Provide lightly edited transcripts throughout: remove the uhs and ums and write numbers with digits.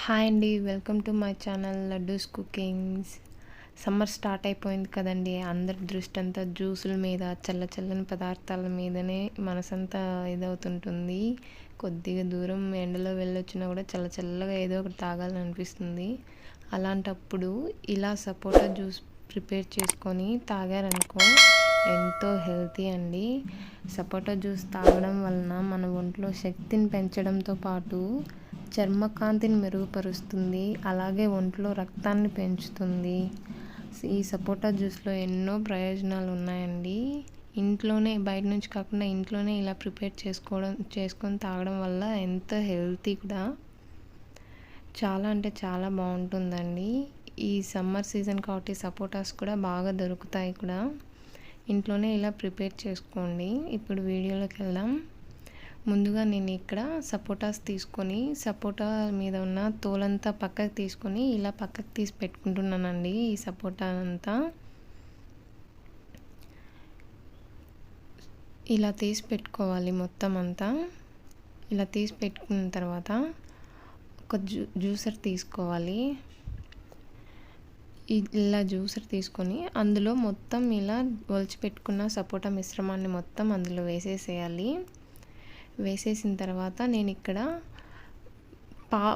Hi అండి, welcome to my channel Laddus cookings. Summer start అయిపోయింది కదండి. అందరి దృష్టి అంతా జ్యూసుల మీద, చల్లని పదార్థాల మీదనే మనసంతా ఇదవుతుంటుంది. కొద్దిగా దూరం ఎండలో వెళ్ళొచ్చినా కూడా చల్లగా ఏదో ఒకటి తాగాలనిపిస్తుంది. అలాంటప్పుడు ఇలా సపోటా జ్యూస్ ప్రిపేర్ చేసుకొని తాగారనుకో ఎంతో హెల్తీ అండి. సపోటా జ్యూస్ తాగడం వలన మన ఒంట్లో శక్తిని పెంచడంతో పాటు చర్మకాంతిని మెరుగుపరుస్తుంది, అలాగే ఒంట్లో రక్తాన్ని పెంచుతుంది. ఈ సపోటా జ్యూస్లో ఎన్నో ప్రయోజనాలు ఉన్నాయండి. ఇంట్లోనే, బయట నుంచి కాకుండా ఇంట్లోనే ఇలా ప్రిపేర్ చేసుకొని తాగడం వల్ల ఎంతో హెల్తీ కూడా. చాలా అంటే చాలా బాగుంటుందండి. ఈ సమ్మర్ సీజన్ కాబట్టి సపోటాస్ కూడా బాగా దొరుకుతాయి కూడా. ఇంట్లోనే ఇలా ప్రిపేర్ చేసుకోండి. ఇప్పుడు వీడియోలోకి వెళ్దాం. ముందుగా నేను ఇక్కడ సపోటాస్ తీసుకొని, సపోటా మీద ఉన్న తోలంతా పక్కకు తీసుకొని ఇలా పక్కకు తీసి పెట్టుకుంటున్నానండి. ఈ సపోటా అంతా ఇలా తీసి పెట్టుకోవాలి. మొత్తం అంతా ఇలా తీసి పెట్టుకున్న తర్వాత ఒక జ్యూసర్ తీసుకోవాలి. ఇలా జ్యూసర్ తీసుకొని అందులో మొత్తం ఇలా ఒలిచి పెట్టుకున్న సపోటా మిశ్రమాన్ని మొత్తం అందులో వేసేసేయాలి. వేసేసిన తర్వాత నేను ఇక్కడ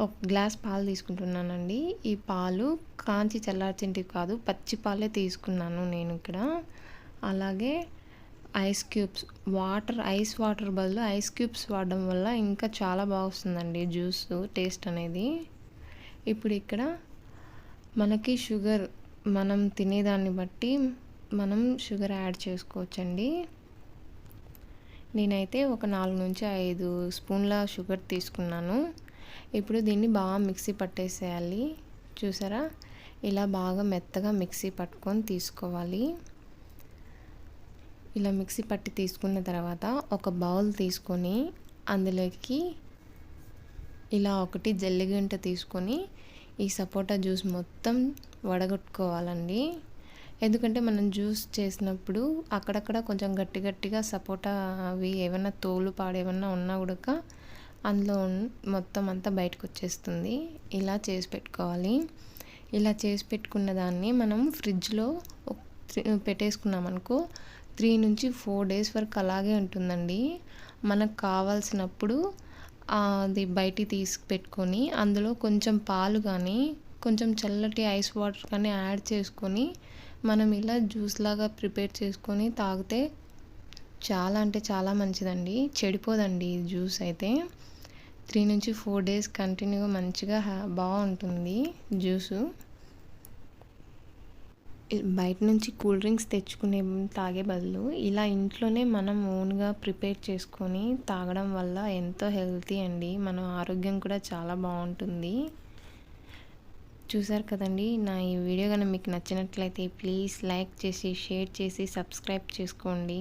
ఒక గ్లాస్ పాలు తీసుకుంటున్నానండి. ఈ పాలు కాంచి చల్లార్చింటివి కాదు, పచ్చి పాలే తీసుకున్నాను నేను ఇక్కడ. అలాగే ఐస్ క్యూబ్స్, ఐస్ వాటర్ బదులు ఐస్ క్యూబ్స్ వాడడం వల్ల ఇంకా చాలా బాగా వస్తుందండి జ్యూస్ టేస్ట్ అనేది. ఇప్పుడు ఇక్కడ మనకి షుగర్, మనం తినేదాన్ని బట్టి మనం షుగర్ యాడ్ చేసుకోవచ్చండి. నేనైతే ఒక 4 నుంచి 5 స్పూన్ల షుగర్ తీసుకున్నాను. ఇప్పుడు దీన్ని బాగా మిక్సీ పట్టేసేయాలి. చూసారా, ఇలా బాగా మెత్తగా మిక్సీ పట్టుకొని తీసుకోవాలి. ఇలా మిక్సీ పట్టి తీసుకున్న తర్వాత ఒక బౌల్ తీసుకొని అందులోకి ఇలా ఒకటి జల్లిగంట తీసుకొని ఈ సపోటా జ్యూస్ మొత్తం వడగొట్టుకోవాలండి. ఎందుకంటే మనం జ్యూస్ చేసినప్పుడు అక్కడక్కడ కొంచెం గట్టిగా సపోటా అవి ఏమైనా తోలు ఏమన్నా ఉన్నా కూడా అందులో మొత్తం అంతా బయటకు వచ్చేస్తుంది. ఇలా చేసి పెట్టుకోవాలి. ఇలా చేసి పెట్టుకున్న దాన్ని మనం ఫ్రిడ్జ్లో పెట్టేసుకున్నామనుకో 3 నుంచి 4 డేస్ వరకు అలాగే ఉంటుందండి. మనకు కావాల్సినప్పుడు అది బయటికి తీసి పెట్టుకొని అందులో కొంచెం పాలు కానీ కొంచెం చల్లటి ఐస్ వాటర్ కానీ యాడ్ చేసుకొని మనం ఇలా జ్యూస్ లాగా ప్రిపేర్ చేసుకొని తాగితే చాలా అంటే చాలా మంచిదండి. చెడిపోదండి ఈ జ్యూస్ అయితే. 3 నుంచి 4 డేస్ కంటిన్యూగా మంచిగా బాగుంటుంది జ్యూసు. బయట నుంచి కూల్ డ్రింక్స్ తెచ్చుకునే తాగే బదులు ఇలా ఇంట్లోనే మనం ఓన్గా ప్రిపేర్ చేసుకొని తాగడం వల్ల ఎంతో హెల్తీ అండి. మన ఆరోగ్యం కూడా చాలా బాగుంటుంది. చూసారు కదండి. నా ఈ వీడియో కనుక మీకు నచ్చినట్లయితే ప్లీజ్ లైక్ చేసి, షేర్ చేసి, సబ్స్క్రైబ్ చేసుకోండి.